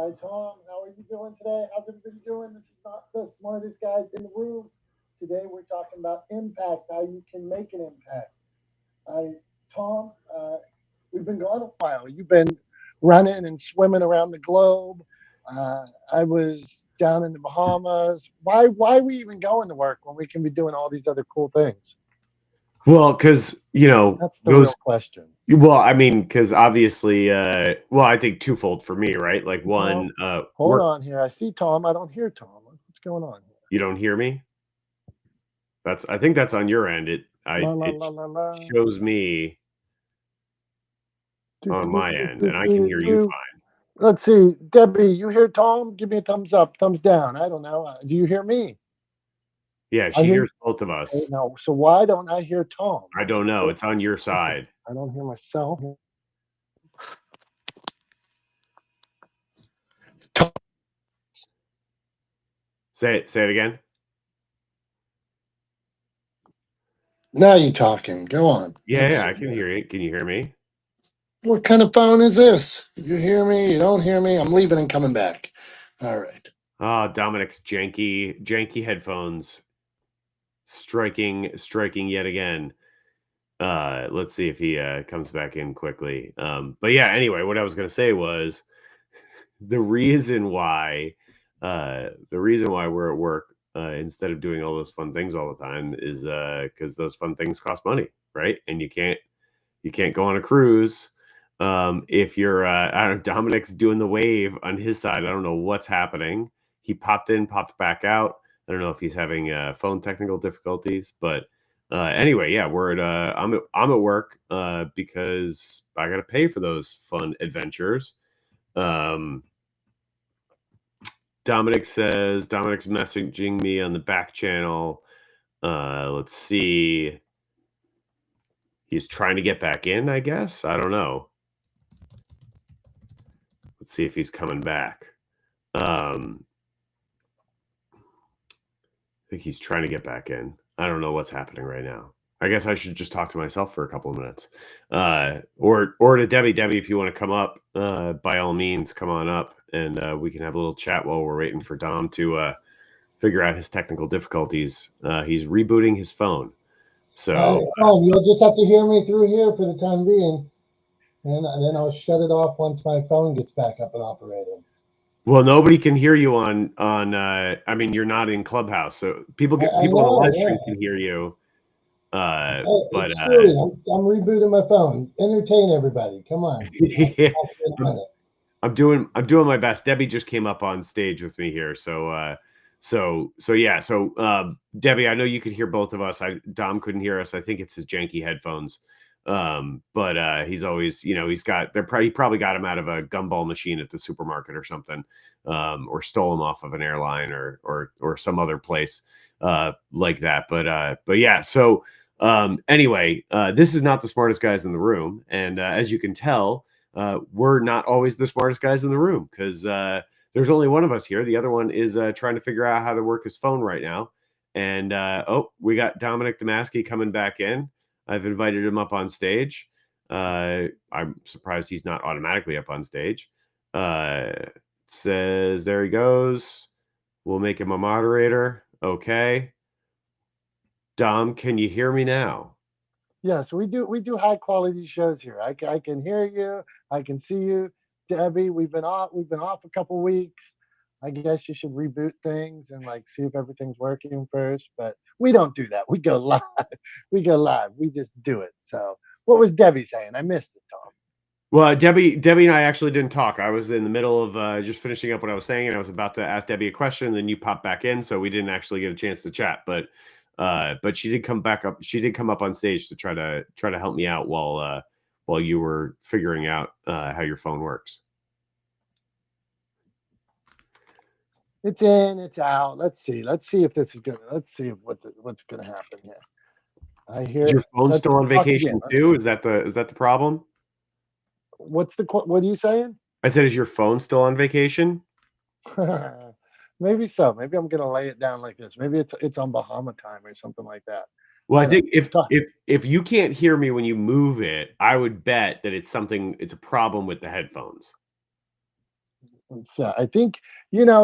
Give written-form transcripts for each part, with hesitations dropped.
Hi, Tom. How are you doing today? How's everybody doing? This is not the smartest guys in the room. Today we're talking about impact, how you can make an impact. I, Tom, we've been gone a while. You've been running and swimming around the globe. I was down in the Bahamas. Why are we even going to work when we can be doing all these other cool things? Well, because That's the real those. question. Well, I mean, because obviously, well, I think twofold for me, right? Like one, Tom, hold work. on here. I see Tom. I don't hear Tom. What's going on here? You don't hear me? I think that's on your end. La la It la la la. shows me Do, on do, my do, end, do, and I can do, hear you do. fine. Let's see, Debbie, you hear Tom? Give me a thumbs up, thumbs down. I don't know. Do you hear me? Yeah, I she hear you. hears both of Okay, us. no. So why don't I hear Tom? I This don't is know. weird. It's on your Okay, side. I don't hear myself. Say it again. Now you're talking. Go on. Yeah, I can hear you. Can you hear me? What kind of phone is this? You hear me? You don't hear me? I'm leaving and coming back. All right. Oh, Dominic's janky headphones striking yet again. Let's see if he comes back in quickly. But yeah, anyway, what I was gonna say was the reason why we're at work instead of doing all those fun things all the time is because those fun things cost money, right? And you can't go on a cruise if you're I don't know, Dominic's doing the wave on his side. I don't know what's happening. He popped in, popped back out. I don't know if he's having phone technical difficulties, but anyway, yeah, we're at I'm at work because I got to pay for those fun adventures. Um, Dominic's messaging me on the back channel. Let's see. He's trying to get back in, I guess. I don't know. Let's see if he's coming back. I think he's trying to get back in. I don't know what's happening right now. I guess I should just talk to myself for a couple of minutes. Or to Debbie. Debbie, if you want to come up, by all means, come on up and we can have a little chat while we're waiting for Dom to figure out his technical difficulties. He's rebooting his phone. So You'll just have to hear me through here for the time being. And then I'll shut it off once my phone gets back up and operating. well, nobody can hear you on I mean, you're not in Clubhouse, so people I on the know, live yeah. stream can hear you. Hey, But screw it. I'm rebooting my phone. Entertain everybody. Come on. yeah, I'll get on it. I'm doing my best. Debbie just came up on stage with me here, so yeah. So Debbie, I know you could hear both of us. Dom couldn't hear us. I think it's his janky headphones. But he's always, he probably got him out of a gumball machine at the supermarket or something, or stole him off of an airline or some other place like that. But yeah. So anyway, this is not the smartest guys in the room, and as you can tell, we're not always the smartest guys in the room because there's only one of us here. The other one is trying to figure out how to work his phone right now. And we got Dominic Damaski coming back in. I've invited him up on stage. I'm surprised he's not automatically up on stage. It says there he goes. We'll make him a moderator. Okay. Dom, can you hear me now? Yes, we do high quality shows here. I can hear you. I can see you, Debbie. We've been off a couple weeks. I guess you should reboot things and like see if everything's working first. But we don't do that. We go live. We go live. We just do it. So what was Debbie saying? I missed it, Tom. Well, Debbie and I actually didn't talk. I was in the middle of just finishing up what I was saying, and I was about to ask Debbie a question, and then you popped back in, so we didn't actually get a chance to chat. But she did come back up. She did come up on stage to try to help me out while you were figuring out how your phone works. It's in, it's out. Let's see. Let's see if this is gonna. Let's see what's gonna happen here. I Is hear. your phone Let's still on talk again. vacation too? Is that the problem? What are you saying? I said, is your phone still on vacation? Maybe so. Maybe I'm gonna lay it down like this. Maybe it's on Bahama time or something like that. Well, I Hold on. think if you can't hear me when you move it, I would bet that it's a problem with the headphones. So I think,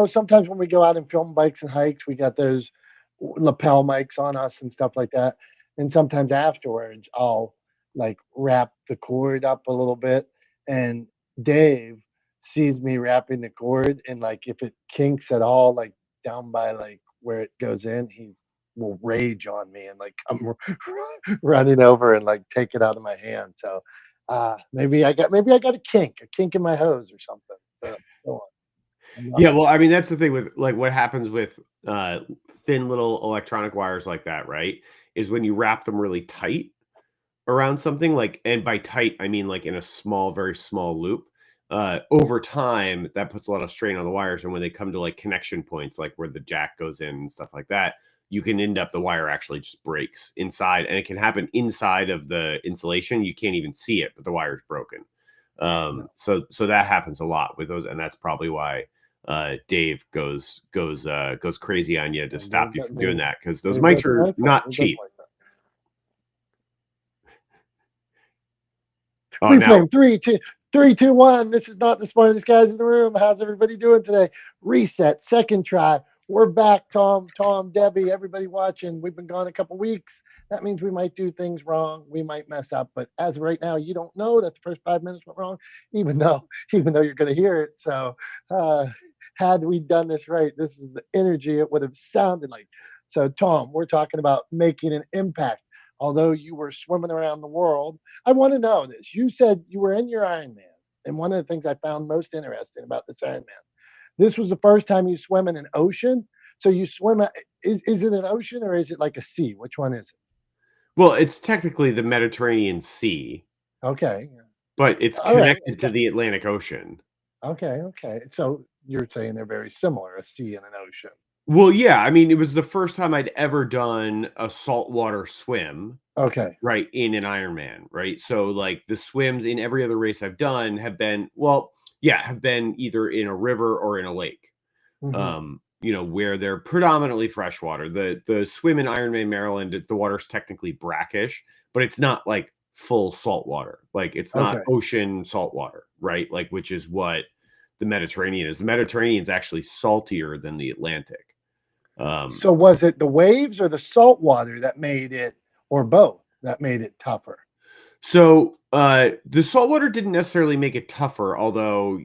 sometimes when we go out and film bikes and hikes, we got those lapel mics on us and stuff like that. And sometimes afterwards, I'll like wrap the cord up a little bit. And Dave sees me wrapping the cord. And like if it kinks at all, like down by like where it goes in, he will rage on me and like come running over and like take it out of my hand. So maybe I got a kink in my hose or something. So go on. Yeah, well, I mean, that's the thing with like what happens with thin little electronic wires like that, right? Is when you wrap them really tight around something like, and by tight, I mean like in a small, very small loop. Over time, that puts a lot of strain on the wires, and when they come to like connection points, like where the jack goes in and stuff like that, you can end up the wire actually just breaks inside, and it can happen inside of the insulation. You can't even see it, but the wire's broken. So that happens a lot with those, and that's probably why Dave goes crazy on you to stop you from doing that, because those mics are not cheap. Oh, now 3, 2, 1. This is not the smartest guys in the room. How's everybody doing today? Reset, second try. We're back, Tom, Debbie, everybody watching. We've been gone a couple weeks. That means we might do things wrong. We might mess up, but as of right now, you don't know that the first 5 minutes went wrong, even though you're going to hear it. So, had we done this right, this is the energy it would have sounded like. So, Tom, we're talking about making an impact. Although you were swimming around the world, I want to know this. You said you were in your Ironman, and one of the things I found most interesting about this Ironman, this was the first time you swim in an ocean. So you swim, is it an ocean or is it like a sea? Which one is it? Well, it's technically the Mediterranean Sea. Okay. But it's connected to the Atlantic Ocean. Okay. So you're saying they're very similar, a sea and an ocean. Well, yeah. I mean, it was the first time I'd ever done a saltwater swim. Okay. Right, in an Ironman, right? So, like, the swims in every other race I've done have been, have been either in a river or in a lake. Mm-hmm. Where they're predominantly freshwater. The swim in Ironman Maryland, the water's technically brackish, but it's not like full salt water. Like, it's not ocean salt water, right? Like, which is what the Mediterranean is. The Mediterranean's actually saltier than the Atlantic. So was it the waves or the salt water that made it, or both, that made it tougher? So the salt water didn't necessarily make it tougher, although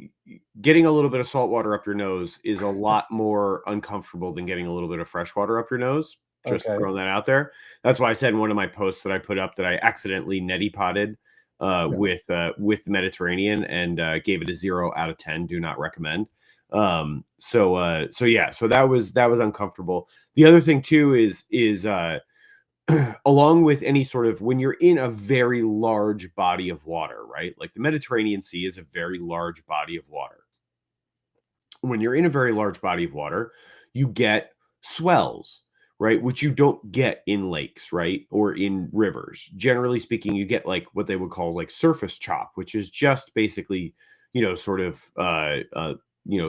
getting a little bit of salt water up your nose is a lot more uncomfortable than getting a little bit of fresh water up your nose. Just throwing that out there. That's why I said in one of my posts that I put up that I accidentally neti potted with the Mediterranean and gave it a 0 out of 10. Do not recommend. So that was uncomfortable. The other thing too is along with any sort of, when you're in a very large body of water, right? Like the Mediterranean Sea is a very large body of water. When you're in a very large body of water, you get swells, right? Which you don't get in lakes, right? Or in rivers. Generally speaking, you get like what they would call like surface chop, which is just basically,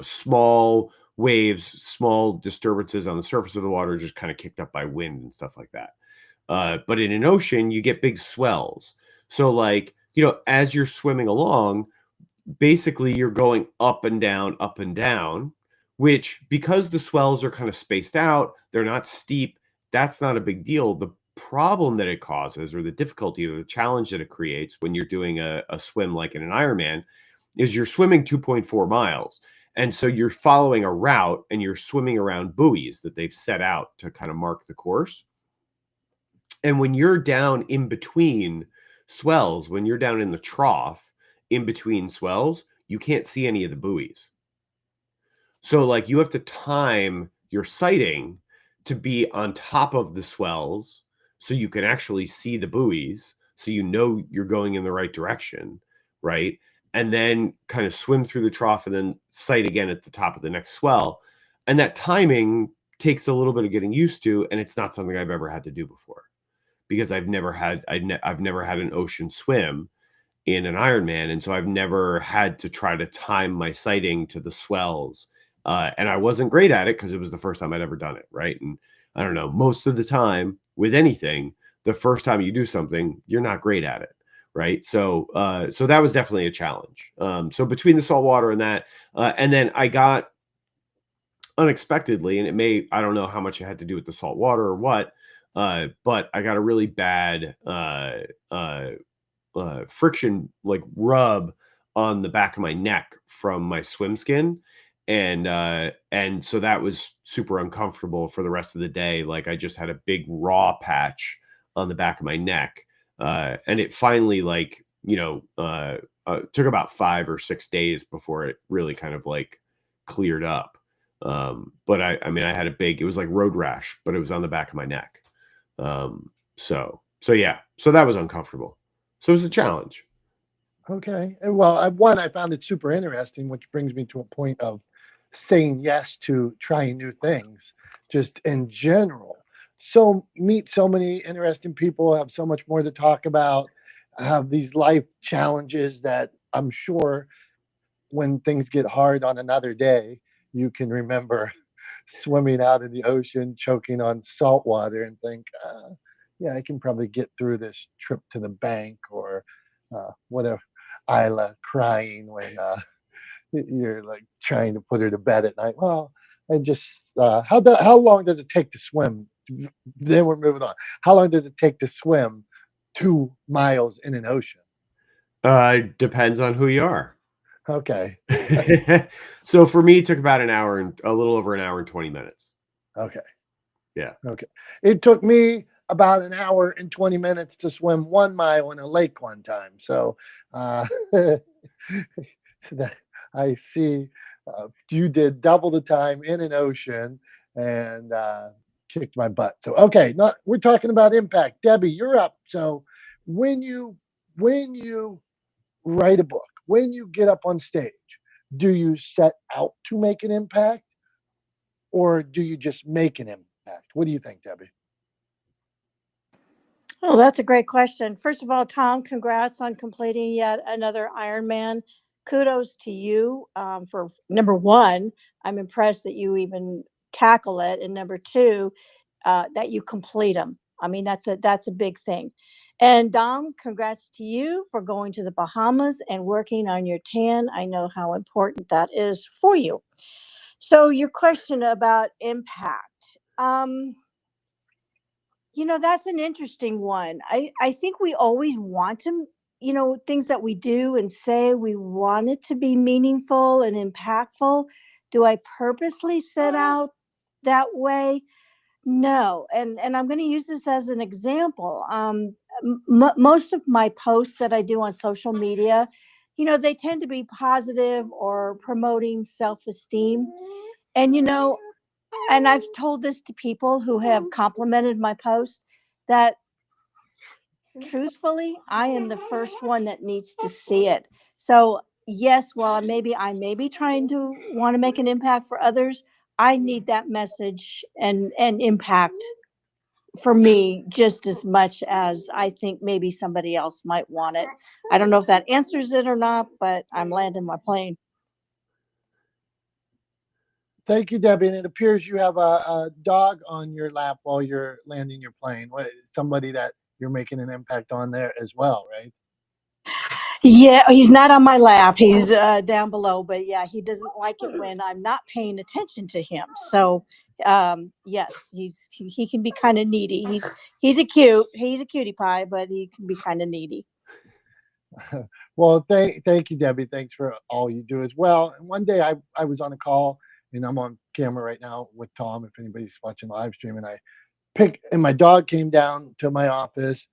small waves, small disturbances on the surface of the water, just kind of kicked up by wind and stuff like that. But in an ocean, you get big swells. So like, as you're swimming along, basically you're going up and down, which, because the swells are kind of spaced out, they're not steep, that's not a big deal. The problem that it causes, or the difficulty or the challenge that it creates when you're doing a swim like in an Ironman, is you're swimming 2.4 miles. And so you're following a route and you're swimming around buoys that they've set out to kind of mark the course. And when you're down in between swells, when you're down in the trough in between swells, you can't see any of the buoys. So like you have to time your sighting to be on top of the swells so you can actually see the buoys, so you're going in the right direction, right? And then kind of swim through the trough and then sight again at the top of the next swell. And that timing takes a little bit of getting used to, and it's not something I've ever had to do before, because I've never had an ocean swim in an Ironman, and so I've never had to try to time my sighting to the swells. And I wasn't great at it because it was the first time I'd ever done it, right? And I don't know, most of the time with anything, the first time you do something, you're not great at it, right? So so that was definitely a challenge. So between the salt water and that, and then I got unexpectedly, and I don't know how much it had to do with the salt water or what, but I got a really bad friction, like rub on the back of my neck from my swim skin. And so that was super uncomfortable for the rest of the day. Like I just had a big raw patch on the back of my neck. And it finally like, took about 5 or 6 days before it really kind of like cleared up. But I mean, I had it was like road rash, but it was on the back of my neck. So yeah, so that was uncomfortable. So it was a challenge. Okay. And well, I found it super interesting, which brings me to a point of saying yes to trying new things, just in general. So meet so many interesting people, have so much more to talk about, have these life challenges that I'm sure when things get hard on another day, you can remember swimming out in the ocean, choking on salt water, and think, yeah, I can probably get through this trip to the bank, or whatever. Isla crying when you're like trying to put her to bed at night. Well, I just how long does it take to swim? Then we're moving on. How long does it take to swim 2 miles in an ocean? Depends on who you are. Okay, So for me, it took about an hour and a little over an hour and 20 minutes. okay. Yeah. Okay. It took me about an hour and 20 minutes to swim 1 mile in a lake one time. So that I see you did double the time in an ocean and kicked my butt. So okay, not we're talking about impact. Debbie, you're up. So when you when you write a book, when you get up on stage, do you set out to make an impact or do you just make an impact? What do you think, Debbie? Oh, that's a great question. First of all, Tom, congrats on completing yet another Ironman. Kudos to you for number one. I'm impressed that you even tackle it, and number two, that you complete them. I mean, that's a big thing. And Dom, congrats to you for going to the Bahamas and working on your tan. I know how important that is for you. So, your question about impact. That's an interesting one. I think we always want to, things that we do and say, we want it to be meaningful and impactful. Do I purposely set out that way? No. And I'm going to use this as an example. Most of my posts that I do on social media, they tend to be positive or promoting self-esteem. And, and I've told this to people who have complimented my post that truthfully, I am the first one that needs to see it. So, yes, while I may be trying to want to make an impact for others, I need that message and impact for me just as much as I think maybe somebody else might want it. I don't know if that answers it or not, but I'm landing my plane. Thank you, Debbie. And it appears you have a dog on your lap while you're landing your plane. Somebody that you're making an impact on there as well, right? Yeah, he's not on my lap. He's down below, but yeah, he doesn't like it when I'm not paying attention to him. So, yes, he can be kind of needy. He's a cutie pie, but he can be kind of needy. Well, thank you, Debbie. Thanks for all you do as well. And one day I was on a call and I'm on camera right now with Tom. If anybody's watching live stream, and my dog came down to my office,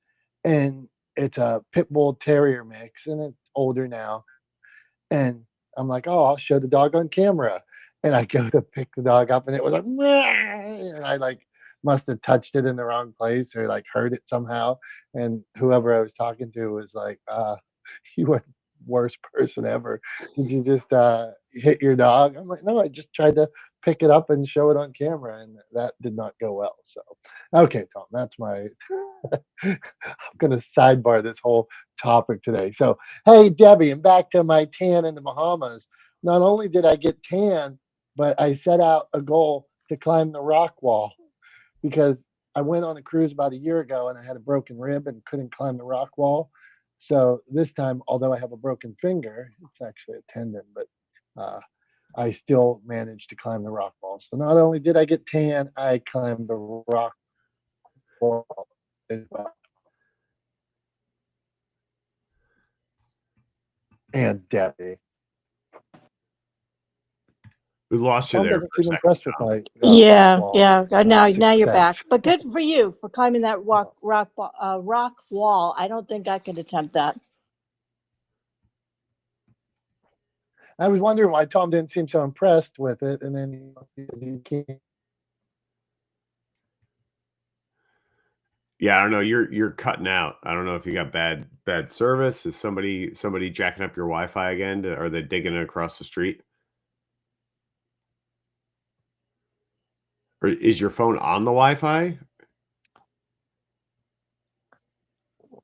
and it's a pit bull terrier mix, and it's older now. And I'm like, oh, I'll show the dog on camera. And I go to pick the dog up, and it was like, "Meow," and I like must have touched it in the wrong place or like hurt it somehow. And whoever I was talking to was like, you are the worst person ever. Did you just hit your dog? I'm like, no, I just tried to pick it up and show it on camera, and that did not go well. So, okay, Tom, that's my. I'm going to sidebar this whole topic today. So, hey, Debbie, and back to my tan in the Bahamas. Not only did I get tan, but I set out a goal to climb the rock wall because I went on a cruise about a year ago and I had a broken rib and couldn't climb the rock wall. So this time, although I have a broken finger, it's actually a tendon, but I still managed to climb the rock wall. So not only did I get tan, I climbed the rock wall as well. And Debbie. We lost you Tom there doesn't for a seem second. impressed with Tom. my Yeah, wall, yeah. Now you're back. success. But good for you for climbing that rock wall. I don't think I could attempt that. I was wondering why Tom didn't seem so impressed with it, and then he can't. Yeah, I don't know. You're cutting out. I don't know if you got bad service. Is somebody jacking up your Wi-Fi again? Are they digging it across the street? Or is your phone on the Wi-Fi?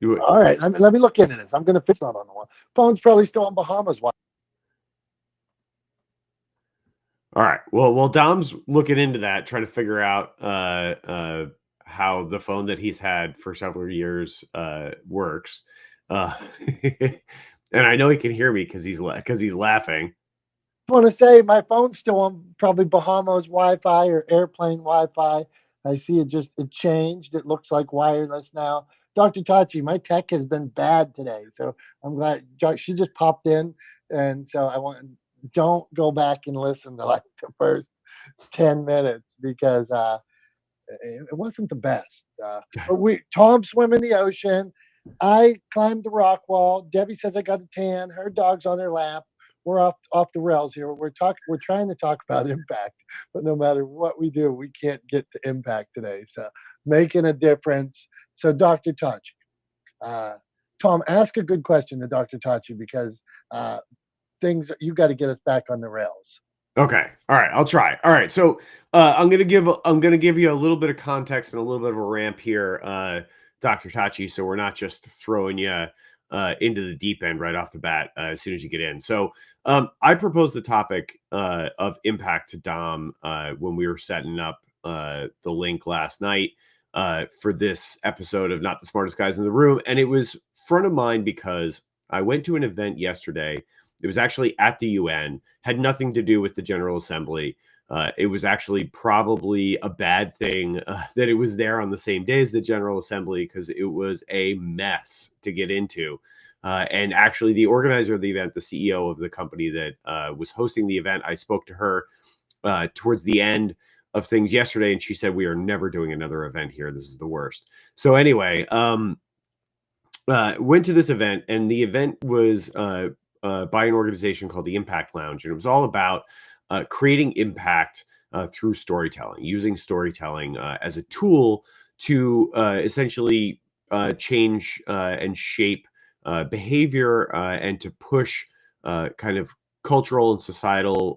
All right, let me look into this. I'm going to fix that on the one. Phone's probably still on Bahamas. All right. Well, Dom's looking into that, trying to figure out how the phone that he's had for several years works. And I know he can hear me because he's laughing. I want to say my phone's still on probably Bahamas Wi-Fi or airplane Wi-Fi. I see it changed. It looks like wireless now. Dr. Tachi, my tech has been bad today, so I'm glad she just popped in, and so don't go back and listen to like the first 10 minutes because it wasn't the best. But Tom swam in the ocean. I climbed the rock wall. Debbie says I got a tan. Her dog's on her lap. We're off the rails here. We're trying to talk about impact, but no matter what we do, we can't get to impact today. So making a difference. So Dr. Tachi, Tom, ask a good question to Dr. Tachi because you got to get us back on the rails. Okay. All right. I'll try. All right. So I'm gonna give you a little bit of context and a little bit of a ramp here, Dr. Tachi. So we're not just throwing you into the deep end right off the bat as soon as you get in. So I proposed the topic of impact to Dom when we were setting up the link last night for this episode of Not the Smartest Guys in the Room, and it was front of mind because I went to an event yesterday. It was actually at the UN, had nothing to do with the General Assembly. It was actually probably a bad thing that it was there on the same day as the General Assembly because it was a mess to get into. And actually, the organizer of the event, the CEO of the company that was hosting the event, I spoke to her towards the end of things yesterday, and she said, "We are never doing another event here. This is the worst." So anyway, went to this event, and the event was by an organization called the Impact Lounge, and it was all about creating impact through storytelling, using storytelling as a tool to essentially change and shape behavior and to push kind of cultural and societal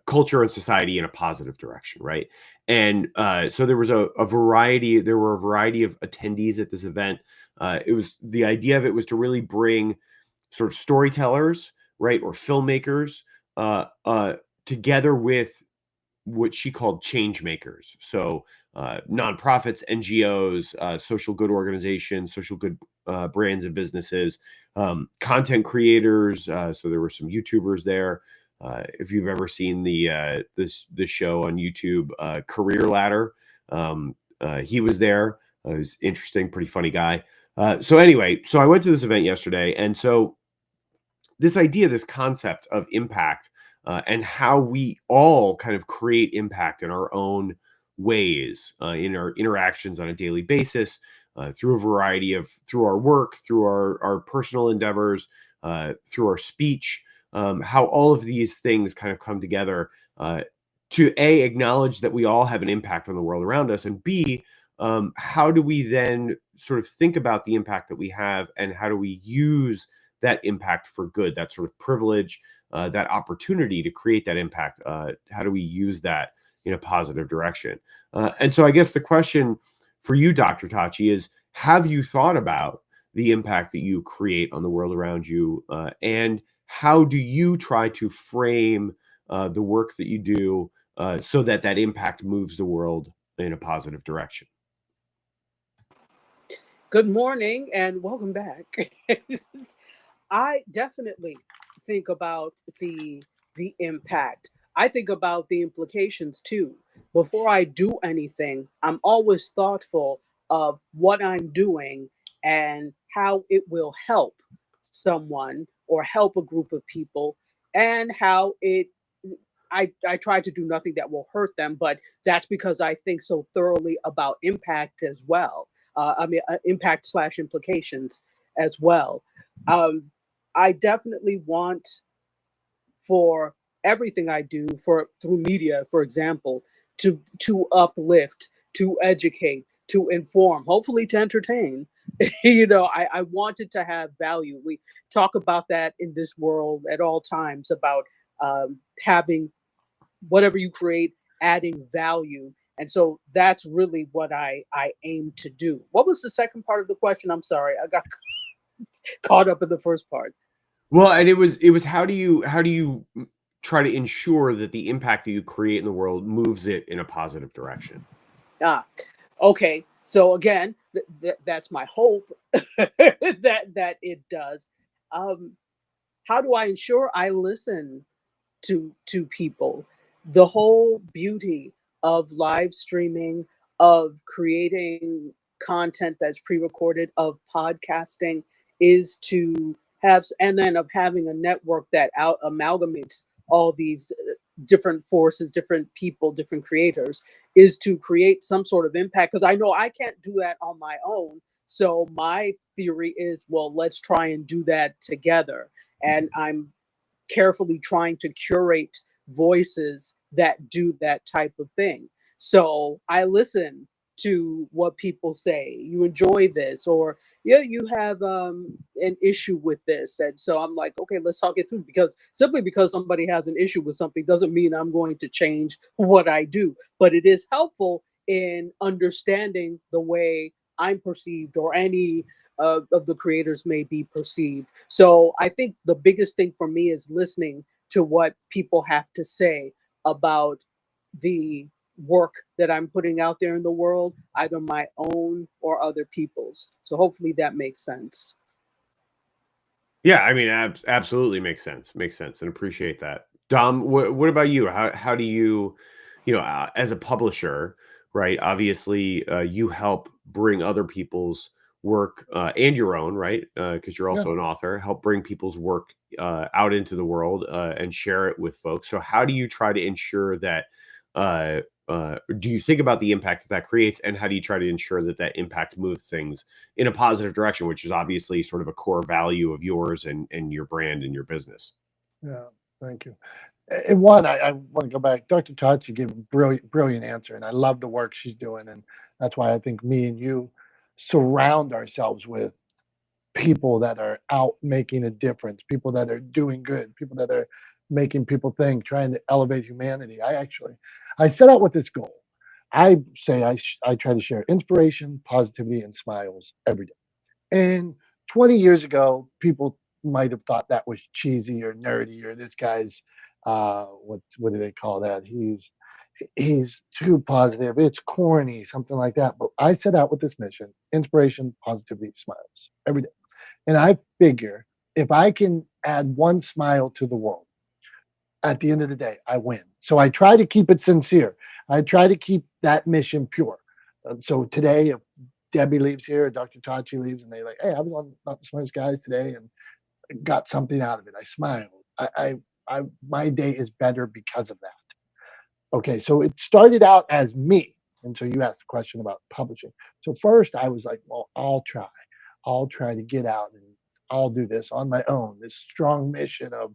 culture and society in a positive direction, right? And so there was a variety. There were a variety of attendees at this event. It was the idea of it was to really bring sort of storytellers, right, or filmmakers together with what she called change makers. So nonprofits, NGOs, social good organizations, social good brands and businesses, content creators. So there were some YouTubers there. If you've ever seen this show on YouTube, Career Ladder, he was there. He was interesting, pretty funny guy. So anyway, so I went to this event yesterday, and so this idea, this concept of impact, and how we all kind of create impact in our own ways in our interactions on a daily basis, through a variety of through our work, through our personal endeavors, through our speech, how all of these things kind of come together to A, acknowledge that we all have an impact on the world around us, and B, how do we then sort of think about the impact that we have, and how do we use that impact for good, that sort of privilege, that opportunity to create that impact? How do we use that in a positive direction? And so I guess the question for you, Dr. Tachi, is have you thought about the impact that you create on the world around you? And how do you try to frame the work that you do so that that impact moves the world in a positive direction? Good morning and welcome back. I definitely think about the impact. I think about the implications too. Before I do anything, I'm always thoughtful of what I'm doing and how it will help someone or help a group of people, and how it I try to do nothing that will hurt them, but that's because I think so thoroughly about impact as well. Impact slash implications as well. Um, I definitely want for everything I do for through media, for example, to uplift, to educate, to inform, hopefully to entertain. I want it to have value. We talk about that in this world at all times about having whatever you create adding value, and so that's really what I aim to do. What was the second part of the question? I'm sorry, I got caught up in the first part. Well, and it was how do you try to ensure that the impact that you create in the world moves it in a positive direction? Ah, okay, so again, that's my hope that it does. um how do I ensure I listen to people? The whole beauty of live streaming, of creating content that's pre-recorded, of podcasting, is to have, and then of having a network that out amalgamates all these different forces, different people, different creators, is to create some sort of impact, because I know I can't do that on my own. So my theory is, well, let's try and do that together. And I'm carefully trying to curate voices that do that type of thing. So I listen to what people say. You enjoy this, or yeah, you have an issue with this, and so I'm like, okay, let's talk it through. Because simply because somebody has an issue with something doesn't mean I'm going to change what I do, but it is helpful in understanding the way I'm perceived, or any of the creators may be perceived. So I think the biggest thing for me is listening to what people have to say about the work that I'm putting out there in the world, either my own or other people's. So hopefully that makes sense. Yeah, I mean, absolutely makes sense, and appreciate that. Dom, what about you? How do you, as a publisher, right? Obviously, you help bring other people's work and your own, right? Because you're Yeah. also an author. Help bring people's work out into the world and share it with folks. So, how do you try to ensure that? Uh, do you think about the impact that that creates, and how do you try to ensure that that impact moves things in a positive direction, which is obviously sort of a core value of yours and your brand and your business? Yeah. Thank you. And one, I want to go back. Dr. Tachi gave a brilliant answer, and I love the work she's doing. And that's why I think me and you surround ourselves with people that are out making a difference, people that are doing good, people that are making people think, trying to elevate humanity. I set out with this goal. I say I try to share inspiration, positivity, and smiles every day. And 20 years ago, people might have thought that was cheesy or nerdy, or this guy's what do they call that? He's too positive. It's corny, something like that. But I set out with this mission: inspiration, positivity, smiles every day. And I figure if I can add one smile to the world, at the end of the day, I win. So I try to keep it sincere. I try to keep that mission pure. So today, if Debbie leaves here, Dr. Tachi leaves, and they like, hey, I was on Not the Smartest Guys today and got something out of it. I smiled. My day is better because of that. Okay, so it started out as me. And so you asked the question about publishing. So first I was like, well, I'll try. I'll try to get out and I'll do this on my own. This strong mission of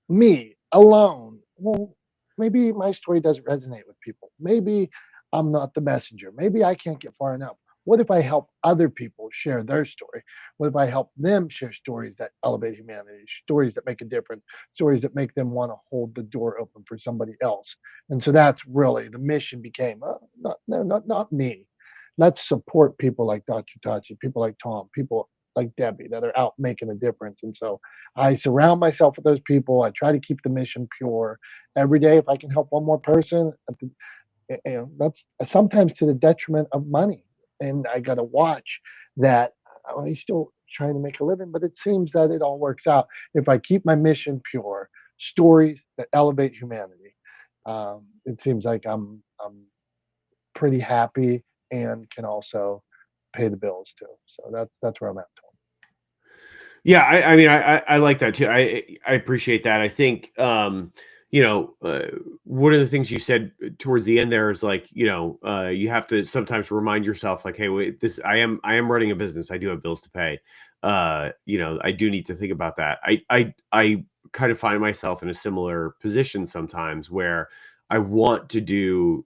me alone. Well, maybe my story doesn't resonate with people. Maybe I'm not the messenger. Maybe I can't get far enough. What if I help other people share their story? What if I help them share stories that elevate humanity, stories that make a difference, stories that make them want to hold the door open for somebody else? And so that's really the mission became not, no, not me. Let's support people like Dr. Tachi, people like Tom, people like Debbie that are out making a difference. And so I surround myself with those people. I try to keep the mission pure every day. If I can help one more person, that's sometimes to the detriment of money. And I got to watch that I'm still trying to make a living, but it seems that it all works out if I keep my mission pure, stories that elevate humanity. It seems like I'm pretty happy and can also pay the bills too. So that's where I'm at. Yeah, I mean, I like that too. I appreciate that. I think, you know, one of the things you said towards the end there is like, you know, you have to sometimes remind yourself, like, hey, wait, this, I am running a business. I do have bills to pay. You know, I do need to think about that. I kind of find myself in a similar position sometimes where I want to do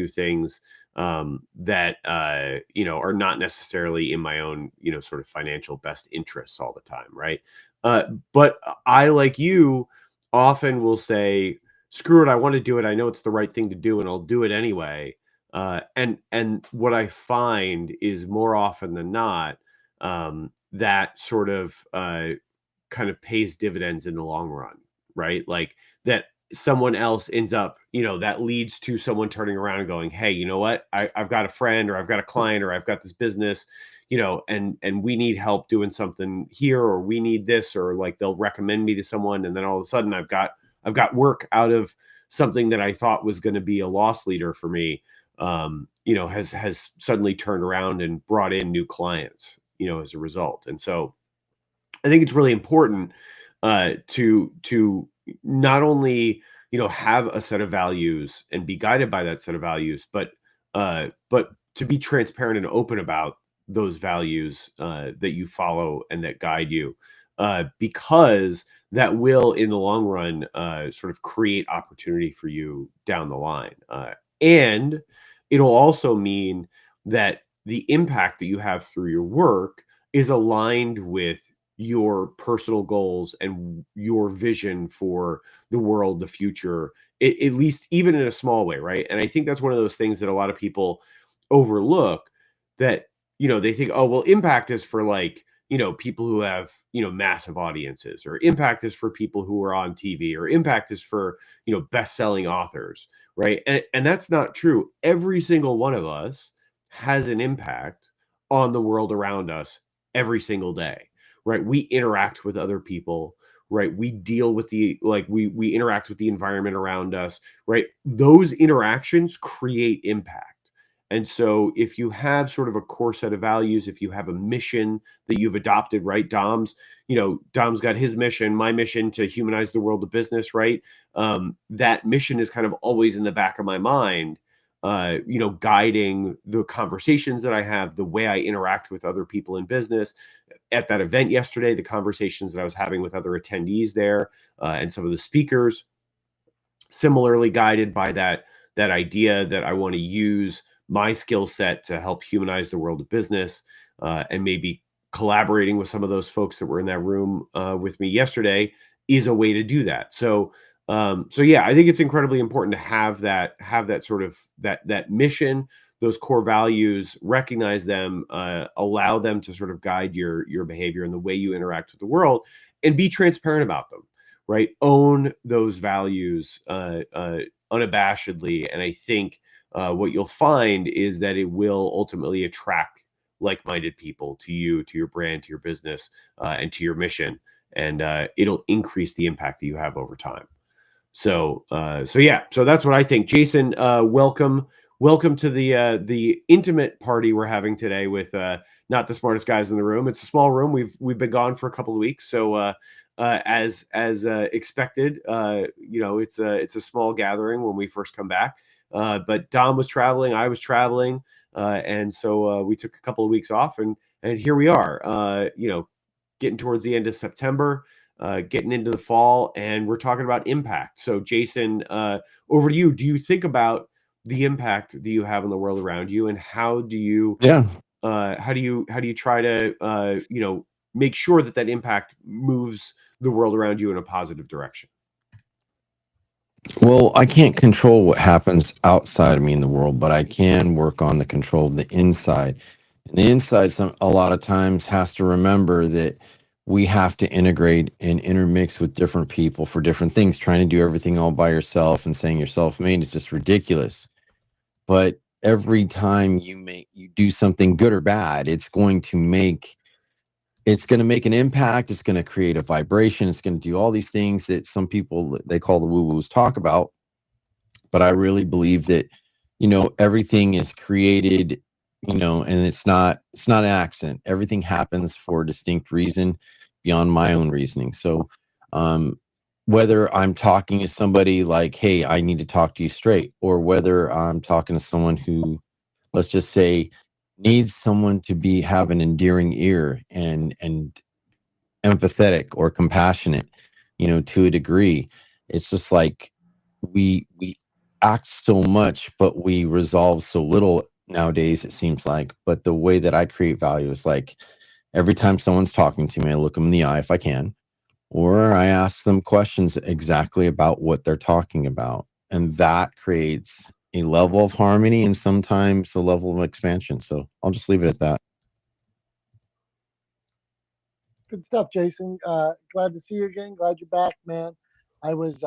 things that you know, are not necessarily in my own, you know, sort of financial best interests all the time, right? But I, like you, often will say, "Screw it, I want to do it. I know it's the right thing to do, and I'll do it anyway." And what I find is more often than not, that sort of kind of pays dividends in the long run, right? Like that someone else ends up, you know, that leads to someone turning around and going, hey, you know what? I've got a friend, or I've got a client, or I've got this business, you know, and we need help doing something here, or we need this, or like they'll recommend me to someone, and then all of a sudden I've got work out of something that I thought was going to be a loss leader for me. You know, has suddenly turned around and brought in new clients, you know, as a result. And so I think it's really important to not only, you know, have a set of values and be guided by that set of values, but to be transparent and open about those values that you follow and that guide you, because that will, in the long run, sort of create opportunity for you down the line, and it'll also mean that the impact that you have through your work is aligned with your personal goals and your vision for the world, the future, at least even in a small way, right? And I think that's one of those things that a lot of people overlook, that, you know, they think, oh, well, impact is for, like, you know, people who have, you know, massive audiences, or impact is for people who are on TV, or impact is for, you know, best-selling authors, right? And that's not true. Every single one of us has an impact on the world around us every single day, right? We interact with other people, right? We deal with the, like, we interact with the environment around us, right? Those interactions create impact. And so if you have sort of a core set of values, if you have a mission that you've adopted, right? Dom's got his mission, my mission to humanize the world of business, right? That mission is kind of always in the back of my mind, you know, guiding the conversations that I have, the way I interact with other people in business. At that event yesterday, the conversations that I was having with other attendees there, and some of the speakers, similarly guided by that idea that I want to use my skill set to help humanize the world of business, and maybe collaborating with some of those folks that were in that room with me yesterday is a way to do that. So yeah, I think it's incredibly important to have that sort of that mission, those core values, recognize them, allow them to sort of guide your behavior and the way you interact with the world, and be transparent about them, right? Own those values unabashedly. And I think what you'll find is that it will ultimately attract like-minded people to you, to your brand, to your business, and to your mission, and it'll increase the impact that you have over time. So yeah, so that's what I think. Jason, welcome to the intimate party we're having today with not the smartest guys in the room. It's a small room. We've been gone for a couple of weeks, so as expected, you know, it's a small gathering when we first come back. But Dom was traveling, I was traveling, and so we took a couple of weeks off, and here we are. You know, getting towards the end of September, getting into the fall, and we're talking about impact. So, Jason, over to you. Do you think about the impact that you have in the world around you, and how do you Yeah. try to you know, make sure that impact moves the world around you in a positive direction? Well, I can't control what happens outside of me in the world, but I can work on the control of the inside. And the inside, a lot of times, has to remember that we have to integrate and intermix with different people for different things. Trying to do everything all by yourself and saying you're self-made is just ridiculous. But every time you do something good or bad, it's going to make an impact. It's going to create a vibration. It's going to do all these things that some people, they call the woo-woos, talk about. But I really believe that, everything is created, and it's not an accident. Everything happens for a distinct reason beyond my own reasoning. So, whether I'm talking to somebody like, hey, I need to talk to you straight, or whether I'm talking to someone who, let's just say, needs someone to have an endearing ear and empathetic or compassionate, to a degree. It's just like we act so much, but we resolve so little nowadays, it seems like. But the way that I create value is like every time someone's talking to me, I look them in the eye if I can, or I ask them questions exactly about what they're talking about. And that creates a level of harmony and sometimes a level of expansion. So I'll just leave it at that. Good stuff, Jason. Glad to see you again. Glad you're back, man. I was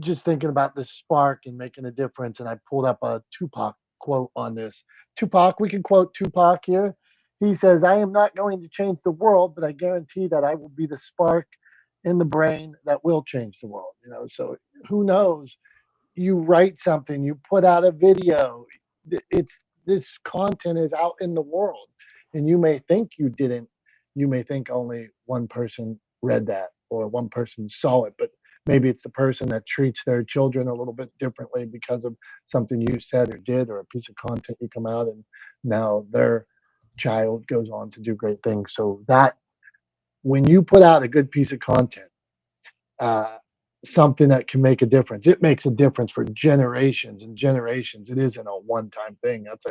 just thinking about this spark and making a difference, and I pulled up a Tupac quote on this. Tupac, we can quote Tupac here. He says, "I am not going to change the world, but I guarantee that I will be the spark in the brain that will change the world." So who knows? You write something, you put out a video. It's this content is out in the world, and you may think you didn't. You may think only one person read that or one person saw it, but maybe it's the person that treats their children a little bit differently because of something you said or did, or a piece of content you come out, and now their child goes on to do great things. So that when you put out a good piece of content, uh, something that can make a difference. It makes a difference for generations and generations. It isn't a one-time thing. That's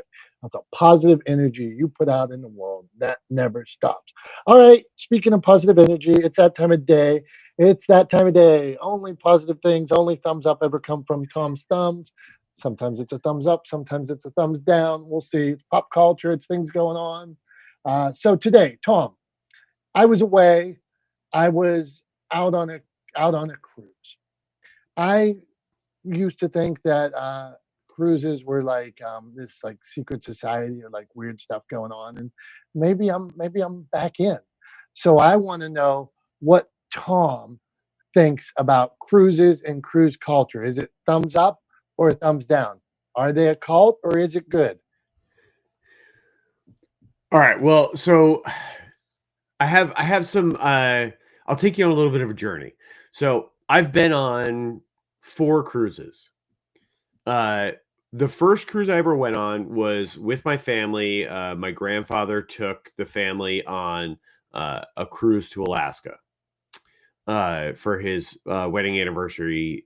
a positive energy you put out in the world that never stops. All right. Speaking of positive energy, it's that time of day. It's that time of day. Only positive things, only thumbs up ever come from Tom's thumbs. Sometimes it's a thumbs up, sometimes it's a thumbs down. We'll see. It's pop culture, it's things going on. So today, Tom, I was away. I was out on a cruise. I used to think that cruises were like this like secret society or like weird stuff going on, and maybe I'm back in. So I want to know what Tom thinks about cruises and cruise culture. Is it thumbs up or thumbs down? Are they a cult or is it good? All right. Well, so I have some I'll take you on a little bit of a journey. So I've been on 4 cruises. The first cruise I ever went on was with my family. My grandfather took the family on a cruise to Alaska for his wedding anniversary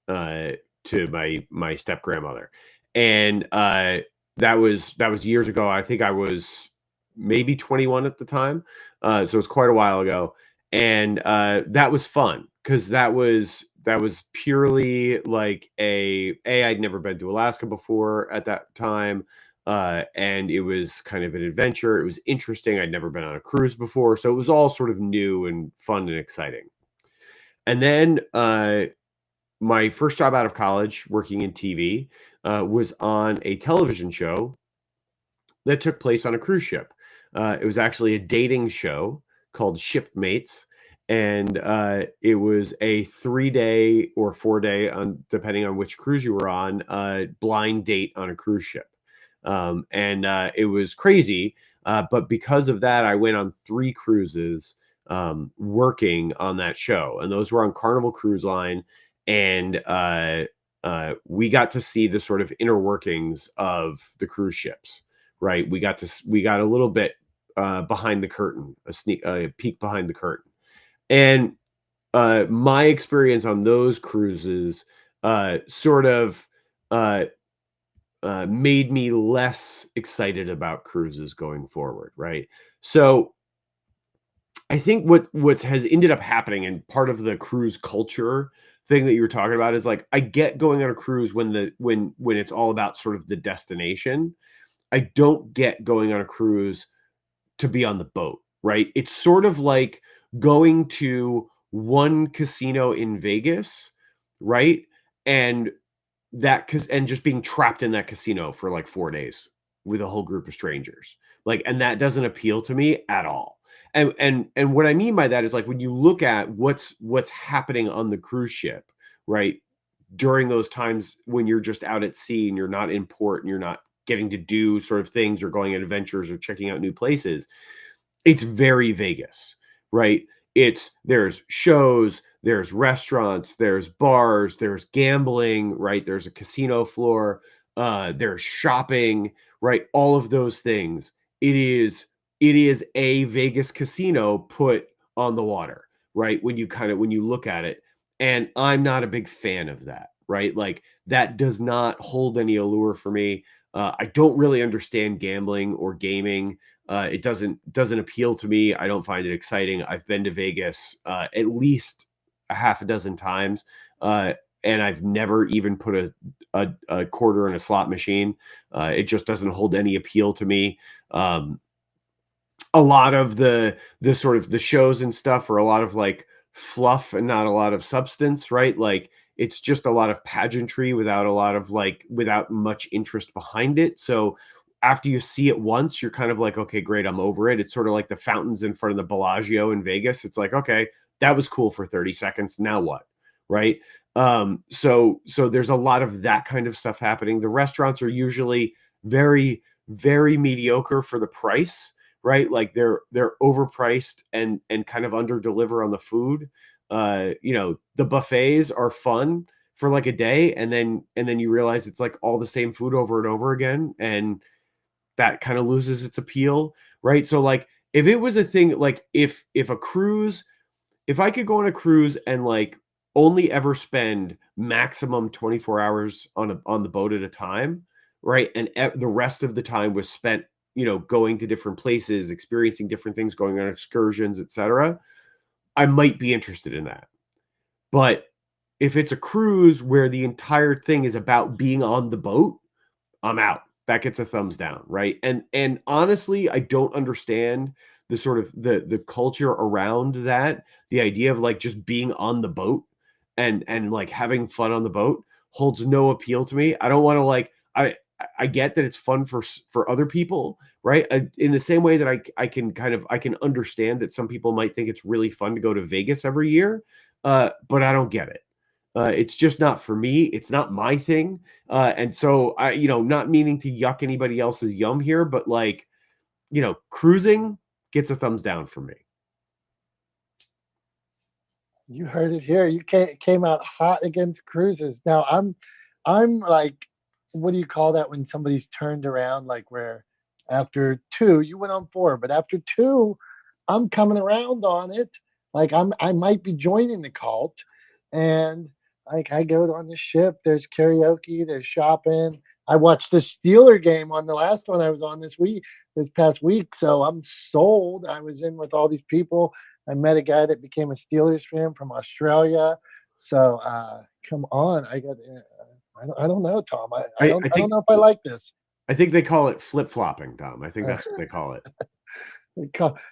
to my step grandmother, and that was years ago. I think I was maybe 21 at the time, so it's quite a while ago, and that was fun because that was purely like I'd never been to Alaska before at that time. And it was kind of an adventure. It was interesting. I'd never been on a cruise before. So it was all sort of new and fun and exciting. And then my first job out of college working in TV was on a television show that took place on a cruise ship. It was actually a dating show called Shipmates, and it was a 3-day or 4-day, depending on which cruise you were on, blind date on a cruise ship. And it was crazy, but because of that, I went on 3 cruises working on that show, and those were on Carnival Cruise Line, and we got to see the sort of inner workings of the cruise ships. Right, we got a little bit behind the curtain, a peek behind the curtain, and my experience on those cruises sort of made me less excited about cruises going forward. Right, so I think what has ended up happening, and part of the cruise culture thing that you were talking about, is like I get going on a cruise when it's all about sort of the destination. I don't get going on a cruise to be on the boat, right? It's sort of like going to one casino in Vegas, right? And and just being trapped in that casino for like 4 days with a whole group of strangers. Like, and that doesn't appeal to me at all. And what I mean by that is, like, when you look at what's happening on the cruise ship, right? During those times when you're just out at sea and you're not in port and you're not getting to do sort of things or going on adventures or checking out new places, it's very Vegas, right? There's shows, there's restaurants, there's bars, there's gambling, right? There's a casino floor, there's shopping, right? All of those things. It is a Vegas casino put on the water, right? When you look at it. And I'm not a big fan of that, right? Like, that does not hold any allure for me. I don't really understand gambling or gaming. It doesn't appeal to me. I don't find it exciting. I've been to Vegas at least a half a dozen times, and I've never even put a quarter in a slot machine. It just doesn't hold any appeal to me. A lot of the sort of the shows and stuff are a lot of like fluff and not a lot of substance, right? Like, it's just a lot of pageantry without without much interest behind it. So after you see it once, you're kind of like, okay, great, I'm over it. It's sort of like the fountains in front of the Bellagio in Vegas. It's like, okay, that was cool for 30 seconds. Now what? Right. So there's a lot of that kind of stuff happening. The restaurants are usually very, very mediocre for the price, right? Like, they're overpriced and kind of under deliver on the food. The buffets are fun for like a day, and then you realize it's like all the same food over and over again, and that kind of loses its appeal, right? So, like, if it was a thing, like, if I could go on a cruise and like only ever spend maximum 24 hours on the boat at a time, right? And the rest of the time was spent, going to different places, experiencing different things, going on excursions, etc. I might be interested in that. But if it's a cruise where the entire thing is about being on the boat, I'm out. That gets a thumbs down, right? And honestly, I don't understand the sort of the culture around that. The idea of like just being on the boat and like having fun on the boat holds no appeal to me. I don't want to like I get that it's fun for other people, right? In the same way that I can understand that some people might think it's really fun to go to Vegas every year, but I don't get it. It's just not for me. It's not my thing. And so not meaning to yuck anybody else's yum here, but like, cruising gets a thumbs down for me. You heard it here. You came out hot against cruises. Now I'm like, what do you call that when somebody's turned around? Like, where after two, you went on four, but after two, I'm coming around on it. Like, I might be joining the cult, and like I go on the ship. There's karaoke. There's shopping. I watched the Steeler game on the last one I was on this past week. So I'm sold. I was in with all these people. I met a guy that became a Steelers fan from Australia. So come on, I don't know, Tom. I don't know if I like this. I think they call it flip-flopping, Tom. I think that's what they call it.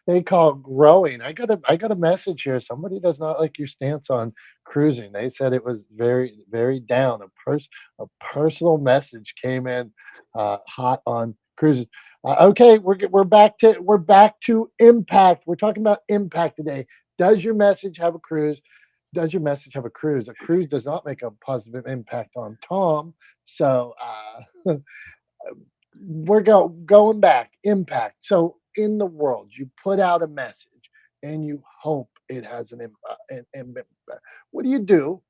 They call it growing. I got a message here. Somebody does not like your stance on cruising. They said it was very, very down. A personal message came in hot on cruising. Okay, we're back to impact. We're talking about impact today. Does your message have a cruise? Does your message have a cruise? A cruise does not make a positive impact on Tom. So we're going back. Impact. So in the world, you put out a message and you hope it has an impact. What do you do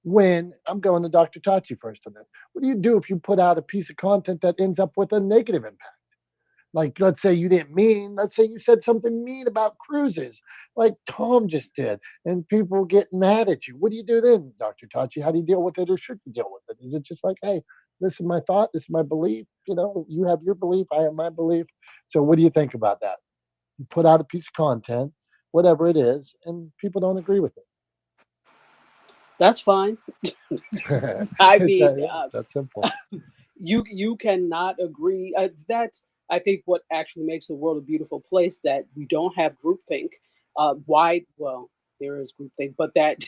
when I'm going to Dr. Tachi first on this? What do you do if you put out a piece of content that ends up with a negative impact? Like, let's say let's say you said something mean about cruises, like Tom just did, and people get mad at you. What do you do then, Dr. Tachi? How do you deal with it, or should you deal with it? Is it just like, hey, this is my thought, this is my belief, you have your belief, I have my belief. So what do you think about that? You put out a piece of content, whatever it is, and people don't agree with it. That's fine. I mean, That's simple. You cannot agree. That's, I think, what actually makes the world a beautiful place, that we don't have groupthink. Well, there is groupthink, but that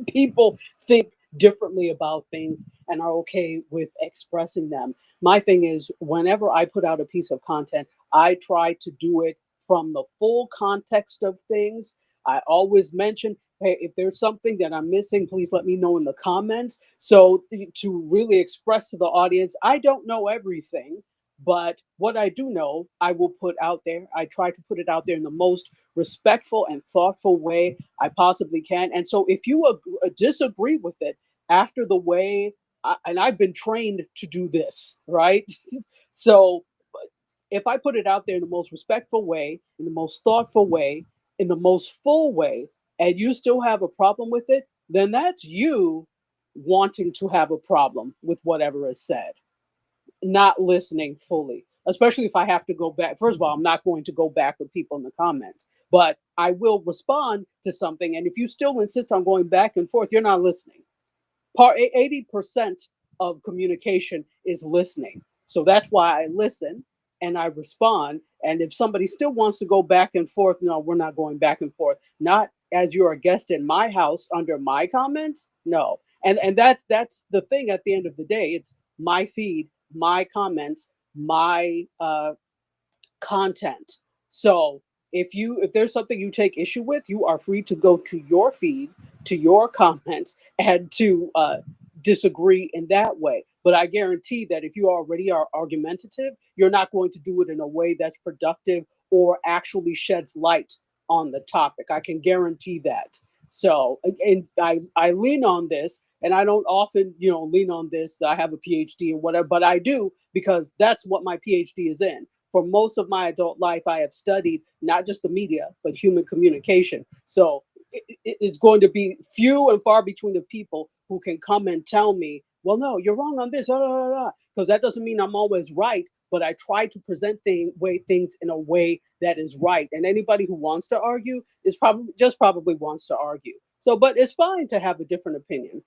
people think differently about things and are okay with expressing them. My thing is, whenever I put out a piece of content, I try to do it from the full context of things. I always mention, hey, if there's something that I'm missing, please let me know in the comments. So to really express to the audience, I don't know everything, but what I do know, I will put out there. I try to put it out there in the most respectful and thoughtful way I possibly can. And so if you disagree with it after the way, and I've been trained to do this, right? So if I put it out there in the most respectful way, in the most thoughtful way, in the most full way, and you still have a problem with it, then that's you wanting to have a problem with whatever is said, not listening fully. Especially if I have to go back. First of all, I'm not going to go back with people in the comments, but I will respond to something. And if you still insist on going back and forth, you're not listening. 80% of communication is listening. So that's why I listen and I respond. And if somebody still wants to go back and forth, no, we're not going back and forth. Not as you're a guest in my house under my comments. No. And that's the thing at the end of the day. It's my feed, my comments, my content. So if there's something you take issue with, you are free to go to your feed, to your comments, and to disagree in that way. But I guarantee that if you already are argumentative, you're not going to do it in a way that's productive or actually sheds light on the topic. I can guarantee that. So, and I lean on this, and I don't often, lean on this. I have a PhD and whatever, but I do because that's what my PhD is in. For most of my adult life, I have studied not just the media, but human communication. So it's going to be few and far between the people who can come and tell me, well, no, you're wrong on this, because that doesn't mean I'm always right, but I try to present things in a way that is right. And anybody who wants to argue is probably wants to argue. So, but it's fine to have a different opinion.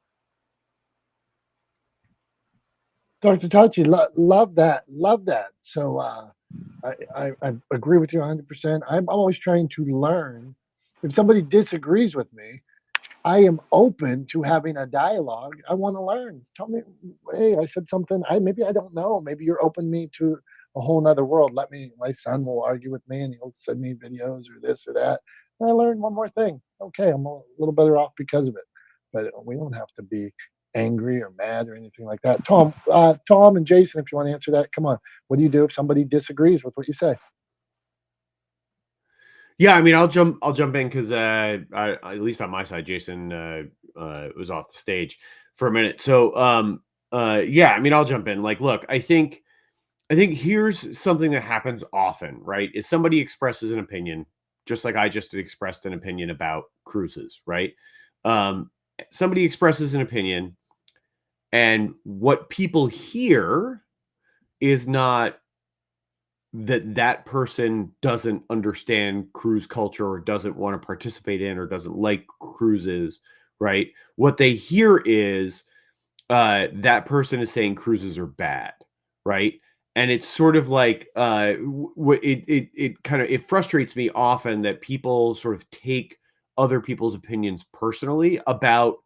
Dr. Tachi, love that. Love that. So I agree with you 100%. I'm always trying to learn. If somebody disagrees with me, I am open to having a dialogue. I want to learn. Tell me, hey, I said something. Maybe I don't know. Maybe you're open me to a whole nother world. My son will argue with me and he'll send me videos or this or that. And I learned one more thing. Okay, I'm a little better off because of it. But we don't have to be angry or mad or anything like that. Tom and Jason, if you want to answer that, come on. What do you do if somebody disagrees with what you say? Yeah, I mean, I'll jump in because at least on my side, Jason was off the stage for a minute. So yeah, I mean, I'll jump in. Like, look, I think here's something that happens often, right? Is somebody expresses an opinion, just like I just expressed an opinion about cruises, right? Somebody expresses an opinion, and what people hear is not that person doesn't understand cruise culture or doesn't want to participate in or doesn't like cruises, right? What they hear is that person is saying cruises are bad, right? And it's sort of like it frustrates me often that people sort of take other people's opinions personally about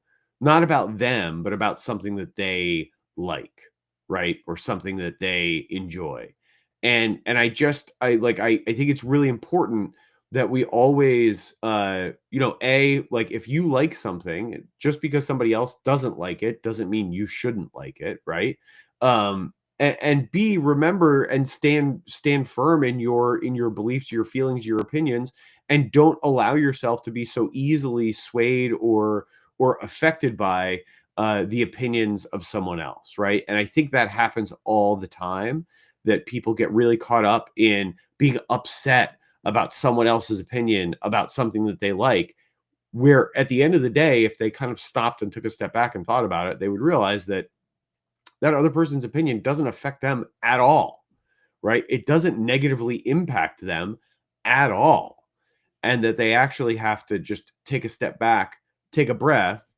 not about them, but about something that they like, right? Or something that they enjoy. And I think it's really important that we always like if you like something, just because somebody else doesn't like it doesn't mean you shouldn't like it, right? And B, remember and stand firm in your beliefs, your feelings, your opinions, and don't allow yourself to be so easily swayed or affected by the opinions of someone else, right? And I think that happens all the time, that people get really caught up in being upset about someone else's opinion about something that they like, where at the end of the day, if they kind of stopped and took a step back and thought about it, they would realize that that other person's opinion doesn't affect them at all, right? It doesn't negatively impact them at all. And that they actually have to just take a step back, take a breath,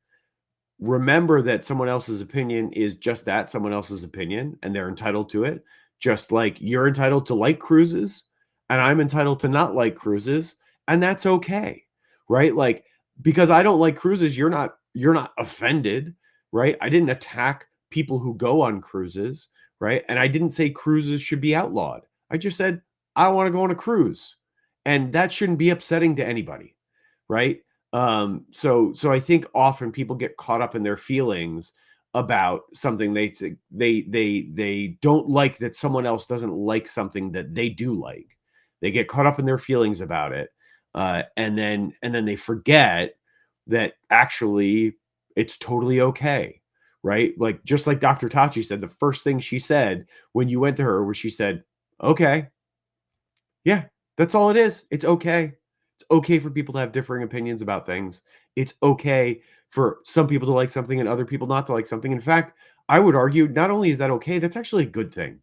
remember that someone else's opinion is just that, someone else's opinion, and they're entitled to it. Just like you're entitled to like cruises and I'm entitled to not like cruises, and that's okay, right? Like, because I don't like cruises, you're not offended. right? I didn't attack people who go on cruises, right? And I didn't say cruises should be outlawed. I just said, I want to go on a cruise. And that shouldn't be upsetting to anybody, right? So I think often people get caught up in their feelings about something they don't like, that someone else doesn't like something that they do like. They get caught up in their feelings about it, and then they forget that actually it's totally okay, right? Like, just like Dr. Tachi said, the first thing she said when you went to her was, she said, okay, yeah, that's all it is. It's okay. It's okay for people to have differing opinions about things. It's okay for some people to like something and other people not to like something. In fact, I would argue, not only is that okay, that's actually a good thing.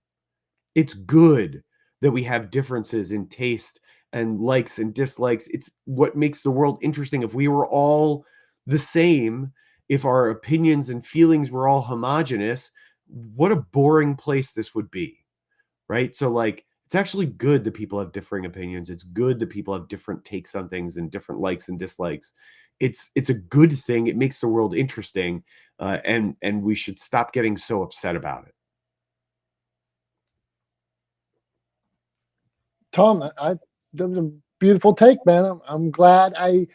It's good that we have differences in taste and likes and dislikes. It's what makes the world interesting. If we were all the same, if our opinions and feelings were all homogenous, what a boring place this would be, right? So, like, it's actually good that people have differing opinions. It's good that people have different takes on things and different likes and dislikes. It's a good thing. It makes the world interesting, and we should stop getting so upset about it. Tom, that was a beautiful take, man. I'm glad I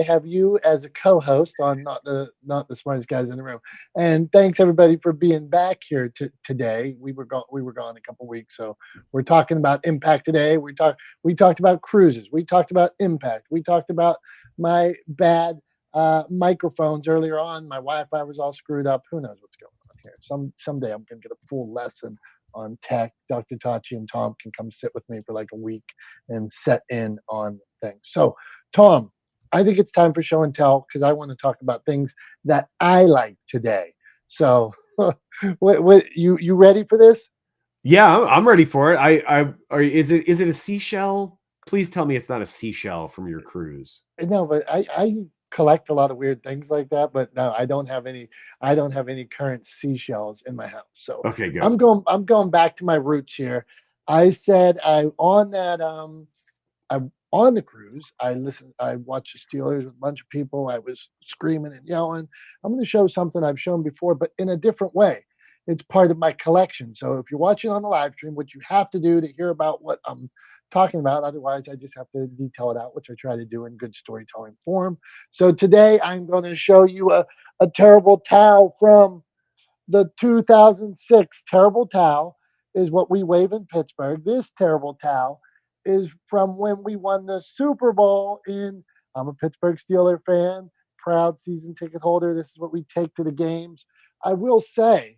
have you as a co-host on not the smartest guys in the room. And thanks everybody for being back here today. We were gone a couple weeks, so we're talking about impact today. We talked about cruises. We talked about impact. We talked about my bad microphones earlier on. My Wi-Fi was all screwed up. Who knows what's going on here? Someday I'm gonna get a full lesson on tech. Dr. Tachi and Tom can come sit with me for like a week and set in on things. So, Tom, I think it's time for show and tell because I want to talk about things that I like today. So, you ready for this? Yeah, I'm ready for it. Is it a seashell? Please tell me it's not a seashell from your cruise. No, but I collect a lot of weird things like that. But no, I don't have any. I don't have any current seashells in my house. So Okay, good. I'm going back to my roots here. I said I on the cruise. I watched the Steelers with a bunch of people. I was screaming and yelling. I'm going to show something I've shown before, but in a different way. It's part of my collection. So if you're watching on the live stream, what you have to do to hear about what I'm talking about, otherwise I just have to detail it out, which I try to do in good storytelling form. So today I'm going to show you a terrible towel from the 2006 terrible towel is what we wave in Pittsburgh. This terrible towel is from when we won the Super Bowl in. I'm a Pittsburgh Steeler fan, proud season ticket holder. This is what we take to the games. I will say,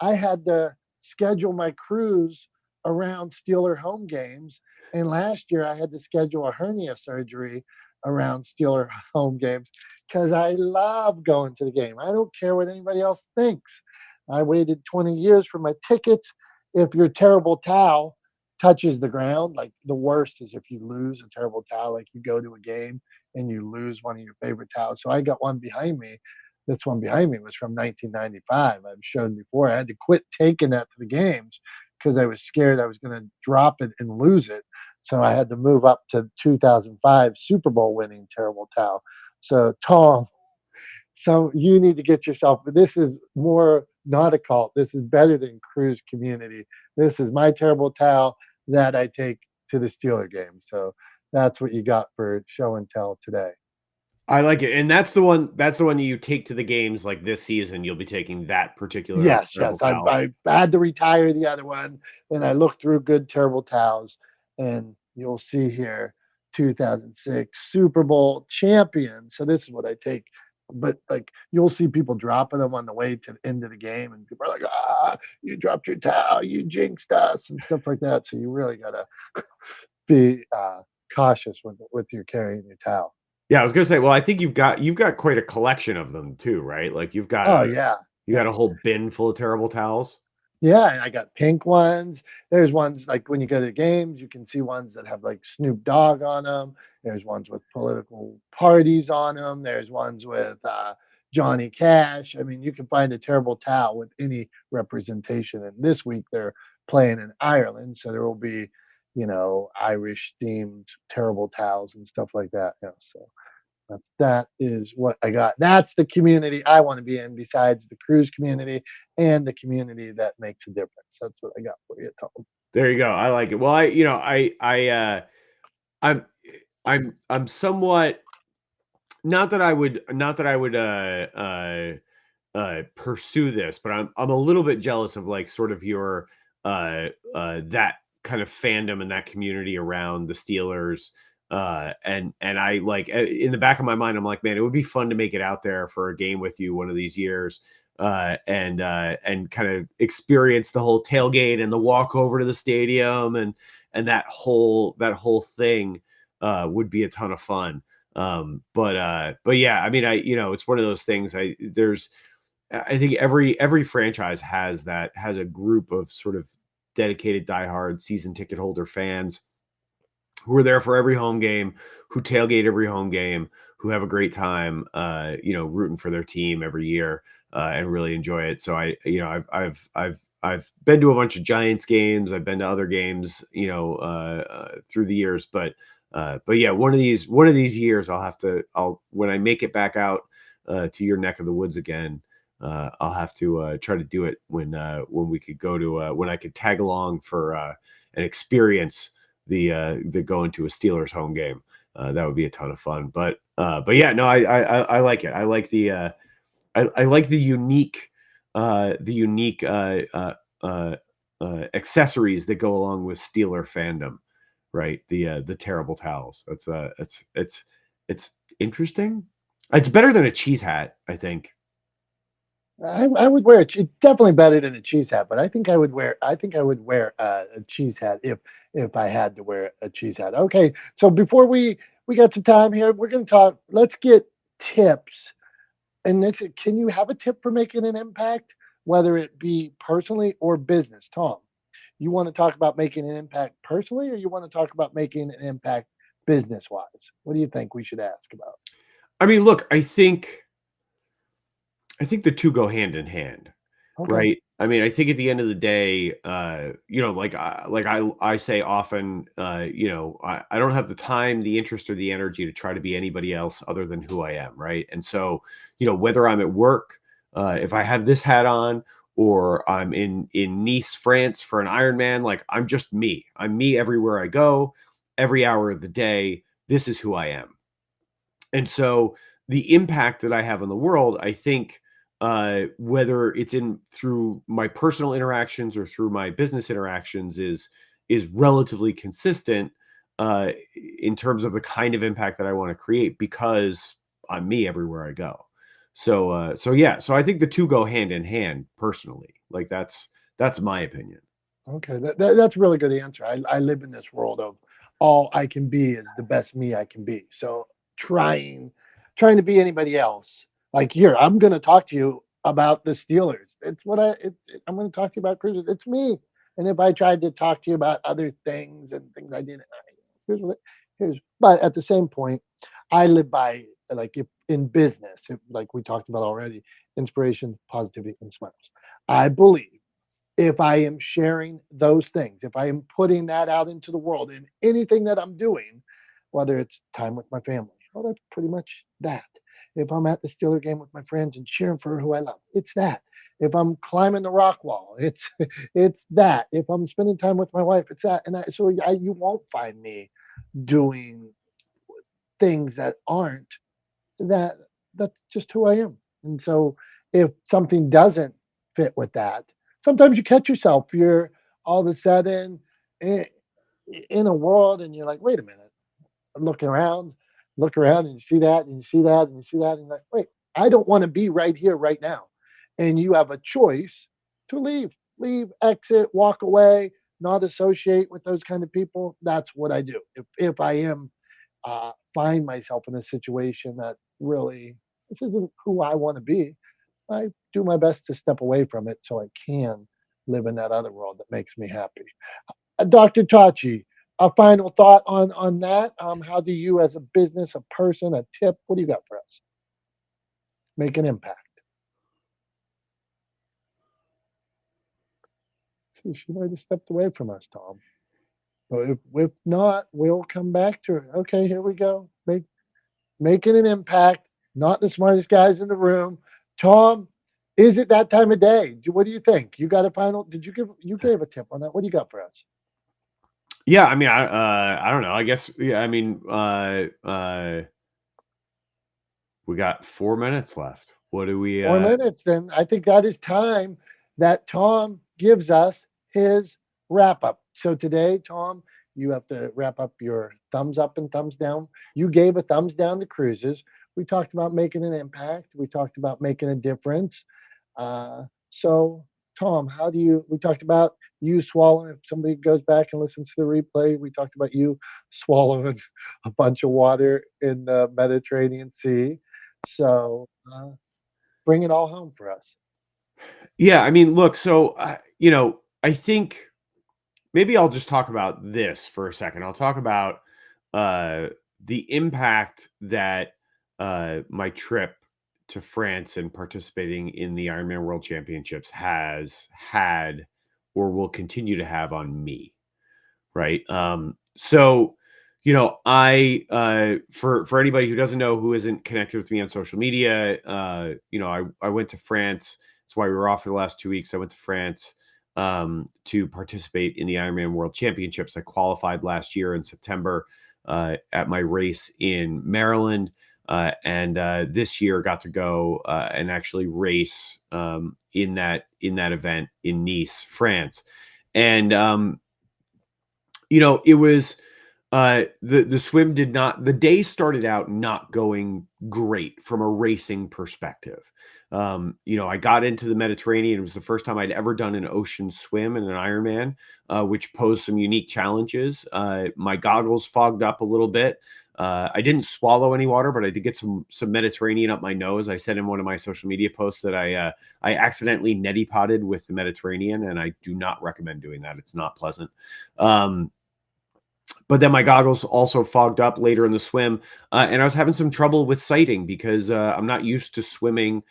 I had to schedule my cruise around Steeler home games, and last year I had to schedule a hernia surgery around Steeler home games because I love going to the game. I don't care what anybody else thinks. I waited 20 years for my tickets. If your terrible towel touches the ground, like the worst is if you lose a terrible towel, like you go to a game and you lose one of your favorite towels. So I got one behind me. This one behind me was from 1995. I've shown before. I had to quit taking that to the games because I was scared I was going to drop it and lose it. So I had to move up to 2005 Super Bowl winning terrible towel. So Tom, so you need to get yourself. This is more not a cult. This is better than cruise community. This is my terrible towel that I take to the Steeler game. So that's what you got for show and tell today. I like it. And that's the one you take to the games like this season. You'll be taking that particular Yes, terrible yes. I, towel. I had to retire the other one, and I looked through good terrible towels, and you'll see here 2006 Super Bowl champion. So this is what I take. But like you'll see people dropping them on the way to the end of the game, and people are like, "Ah, you dropped your towel, you jinxed us," and stuff like that. So you really gotta be cautious with your carrying your towel. Yeah, I was gonna say, well, I think you've got quite a collection of them too, right? Like you've got Oh a yeah, you got yeah. a whole bin full of terrible towels. Yeah, and I got pink ones. There's ones like when you go to the games, you can see ones that have like Snoop Dogg on them. There's ones with political parties on them. There's ones with Johnny Cash. I mean, you can find a terrible towel with any representation. And this week they're playing in Ireland, so there will be, Irish themed terrible towels and stuff like that. Yeah, so That is what I got. That's the community I want to be in, besides the cruise community and the community that makes a difference. That's what I got for you, Tom. There you go. I like it. Well, I'm I'm somewhat not that I would pursue this, but I'm a little bit jealous of like sort of your that kind of fandom and that community around the Steelers. And I like in the back of my mind, I'm like, man, it would be fun to make it out there for a game with you one of these years. And kind of experience the whole tailgate and the walk over to the stadium and that whole thing would be a ton of fun. But yeah, I mean, it's one of those things. I think every franchise has a group of sort of dedicated diehard season ticket holder fans who are there for every home game, who tailgate every home game, who have a great time, rooting for their team every year, and really enjoy it. So I've been to a bunch of Giants games. I've been to other games, through the years, but yeah, one of these years I'll when I make it back out to your neck of the woods again, I'll have to try to do it when we could go to when I could tag along for an experience the going to a Steelers home game. That would be a ton of fun. But yeah, no, I like it. I like I like the unique accessories that go along with Steeler fandom, right? The terrible towels. It's interesting. It's better than a cheese hat, I think. I would wear it's definitely better than a cheese hat, but I think I would wear a cheese hat if I had to wear a cheese hat. Okay, so before we got some time here, we're going to talk. Let's get tips. And this, can you have a tip for making an impact, whether it be personally or business? Tom, you want to talk about making an impact personally, or you want to talk about making an impact business wise? What do you think we should ask about? I mean, look, I think the two go hand in hand, Okay. right? I mean, I think at the end of the day, like I say often, I don't have the time, the interest, or the energy to try to be anybody else other than who I am, right? And so, whether I'm at work, if I have this hat on, or I'm in Nice, France for an Ironman, like I'm just me. I'm me everywhere I go, every hour of the day. This is who I am. And so the impact that I have on the world, I think, whether it's in through my personal interactions or through my business interactions, is relatively consistent in terms of the kind of impact that I want to create because I'm me everywhere I go. So yeah, so I think the two go hand in hand personally. Like that's my opinion. Okay, that's a really good answer. I live in this world of all I can be is the best me I can be. So trying trying to be anybody else. Like here, I'm going to talk to you about the Steelers. I'm going to talk to you about cruises. It's me. And if I tried to talk to you about other things and things I didn't, here's what here's. But at the same point, I live by like if in business, if, like we talked about already, inspiration, positivity, and smiles. I believe if I am sharing those things, if I am putting that out into the world in anything that I'm doing, whether it's time with my family, well, that's pretty much that. If I'm at the Steeler game with my friends and cheering for who I love, it's that. If I'm climbing the rock wall, it's it's that. If I'm spending time with my wife, it's that. You won't find me doing things that aren't that. That's just who I am. And so if something doesn't fit with that, sometimes you catch yourself. You're all of a sudden in, in a world and you're like, wait a minute, I'm looking around, look around and you see that and you see that and you see that and you're like, wait, I don't want to be right here right now. And you have a choice to leave, exit, walk away, not associate with those kind of people. That's what I do. If I am find myself in a situation that really this isn't who I want to be, I do my best to step away from it so I can live in that other world that makes me happy. Dr. Tachi, a final thought on that. How do you, as a business, a person, a tip, what do you got for us? Make an impact. See, she might have stepped away from us, Tom. But if not, we'll come back to her. Okay, here we go. making an impact, not the smartest guys in the room. Tom, is it that time of day? What do you think? You got a final? You gave a tip on that? What do you got for us? Yeah, I mean, I don't know. I guess, yeah, I mean, we got 4 minutes left. What do we? 4 minutes. Then I think that is time that Tom gives us his wrap up. So today, Tom, you have to wrap up your thumbs up and thumbs down. You gave a thumbs down to cruises. We talked about making an impact. We talked about making a difference. So, Tom, how do you? We talked about you swallowing. If somebody goes back and listens to the replay, we talked about you swallowing a bunch of water in the Mediterranean Sea. So, bring it all home for us. Yeah, I mean, look, so I think maybe I'll just talk about this for a second. I'll talk about the impact that my trip to France and participating in the Ironman World Championships has had or will continue to have on me, right? So I for anybody who doesn't know, who isn't connected with me on social media, I went to France. That's why we were off for the last 2 weeks. I went to France to participate in the Ironman World Championships. I qualified last year in September at my race in Maryland, and this year got to go and actually race in that event in Nice, France. And it was the swim did not, the day started out not going great from a racing perspective. I got into the Mediterranean. It was the first time I'd ever done an ocean swim in an Ironman, which posed some unique challenges. My goggles fogged up a little bit. I didn't swallow any water, but I did get some Mediterranean up my nose. I said in one of my social media posts that I accidentally neti potted with the Mediterranean, and I do not recommend doing that. It's not pleasant. But then my goggles also fogged up later in the swim, and I was having some trouble with sighting because I'm not used to swimming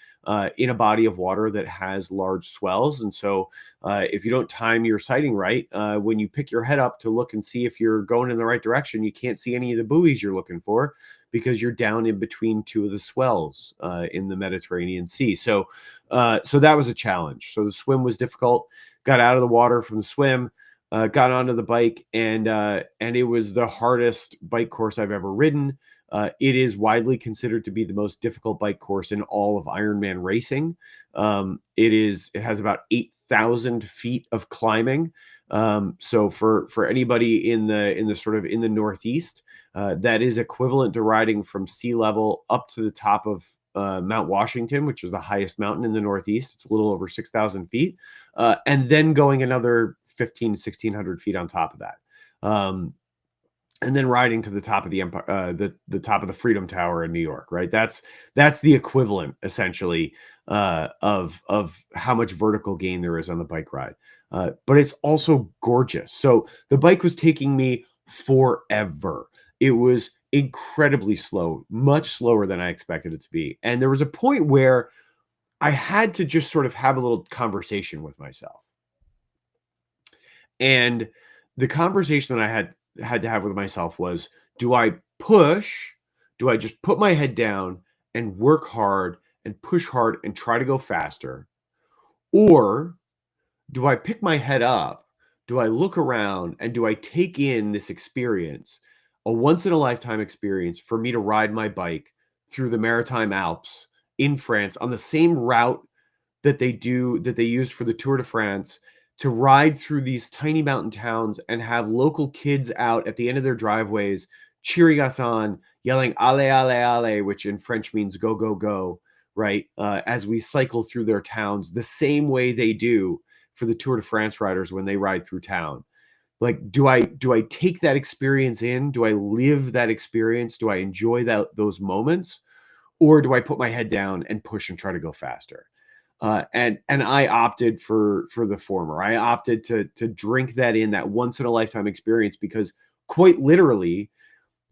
in a body of water that has large swells. And so if you don't time your sighting right, when you pick your head up to look and see if you're going in the right direction, you can't see any of the buoys you're looking for because you're down in between two of the swells in the Mediterranean Sea. So that was a challenge. So the swim was difficult. Got out of the water from the swim. Got onto the bike, and it was the hardest bike course I've ever ridden. It is widely considered to be the most difficult bike course in all of Ironman racing. It has about 8,000 feet of climbing. So for anybody in the sort of in the Northeast, that is equivalent to riding from sea level up to the top of Mount Washington, which is the highest mountain in the Northeast. It's a little over 6,000 feet, and then going another 1,600 feet on top of that, and then riding to the top of the Empire, the top of the Freedom Tower in New York. Right, that's the equivalent essentially of how much vertical gain there is on the bike ride. But it's also gorgeous. So the bike was taking me forever. It was incredibly slow, much slower than I expected it to be. And there was a point where I had to just sort of have a little conversation with myself. And the conversation that I had to have with myself was, do I push? Do I just put my head down and work hard and push hard and try to go faster? Or do I pick my head up? Do I look around and do I take in this experience, a once in a lifetime experience for me to ride my bike through the Maritime Alps in France on the same route that they use for the Tour de France, to ride through these tiny mountain towns and have local kids out at the end of their driveways cheering us on, yelling "Ale, ale, ale," which in French means "go, go, go," right? As we cycle through their towns, the same way they do for the Tour de France riders when they ride through town. Like, do I take that experience in? Do I live that experience? Do I enjoy those moments? Or do I put my head down and push and try to go faster? And I opted for the former. I opted to drink that in, that once in a lifetime experience, because quite literally,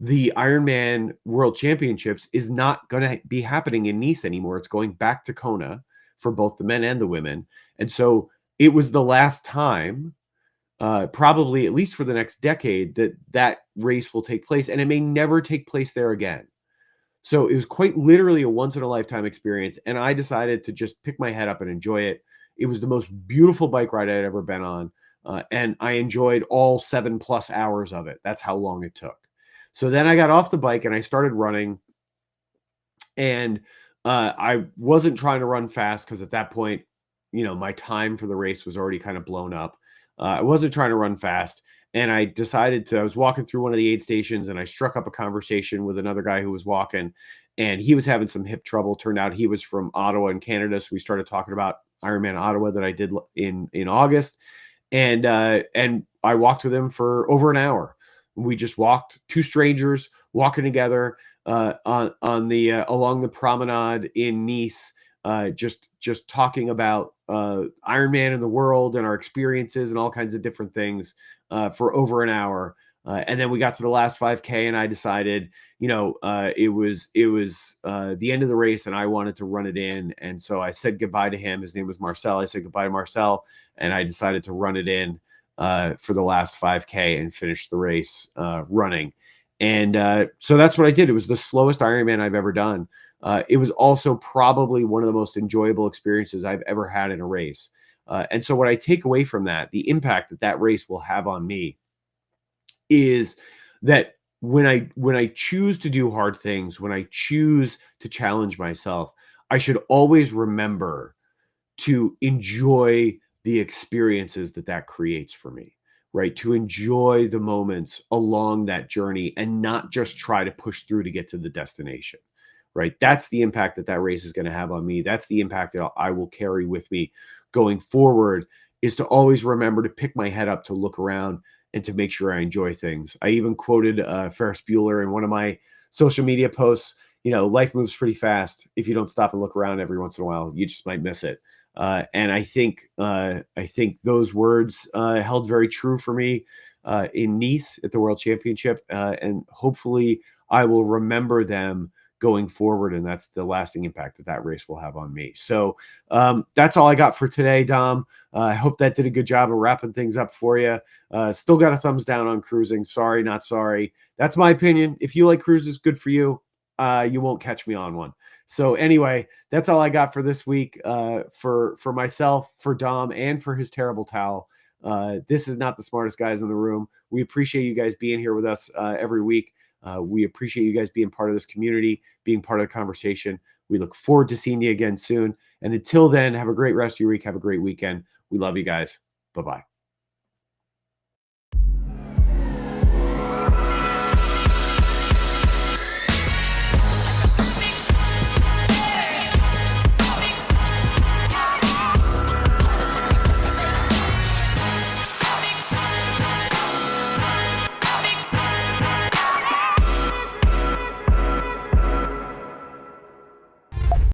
the Ironman World Championships is not going to be happening in Nice anymore. It's going back to Kona for both the men and the women. And so it was the last time, probably at least for the next decade, that race will take place, and it may never take place there again. So it was quite literally a once in a lifetime experience. And I decided to just pick my head up and enjoy it. It was the most beautiful bike ride I'd ever been on. And I enjoyed all 7+ hours of it. That's how long it took. So then I got off the bike and I started running. And I wasn't trying to run fast because at that point, my time for the race was already kind of blown up. I wasn't trying to run fast. And I was walking through one of the aid stations and I struck up a conversation with another guy who was walking and he was having some hip trouble. Turned out he was from Ottawa in Canada. So we started talking about Ironman Ottawa that I did in August. And I walked with him for over an hour. We just walked, two strangers walking together on the along the promenade in Nice, just talking about Ironman in the world and our experiences and all kinds of different things for over an hour. And then we got to the last 5K, and I decided, it was the end of the race, and I wanted to run it in. And so I said goodbye to him. His name was Marcel. I said goodbye to Marcel, and I decided to run it in for the last 5K and finish the race running. And so that's what I did. It was the slowest Ironman I've ever done. It was also probably one of the most enjoyable experiences I've ever had in a race. And so what I take away from that, the impact that race will have on me, is that when I choose to do hard things, when I choose to challenge myself, I should always remember to enjoy the experiences that creates for me, right? To enjoy the moments along that journey and not just try to push through to get to the destination, right? That's the impact that race is going to have on me. That's the impact that I will carry with me going forward, is to always remember to pick my head up, to look around, and to make sure I enjoy things. I even quoted Ferris Bueller in one of my social media posts. Life moves pretty fast. If you don't stop and look around every once in a while, you just might miss it. And I think those words held very true for me in Nice at the World Championship, and hopefully I will remember them going forward, and that's the lasting impact that race will have on me. So that's all I got for today, Dom. I hope that did a good job of wrapping things up for you. Still got a thumbs down on cruising. Sorry, not sorry. That's my opinion. If you like cruises, good for you. You won't catch me on one. So anyway, that's all I got for this week. For myself, for Dom, and for his terrible towel. This is not the smartest guys in the room. We appreciate you guys being here with us every week. We appreciate you guys being part of this community, being part of the conversation. We look forward to seeing you again soon. And until then, have a great rest of your week. Have a great weekend. We love you guys. Bye-bye.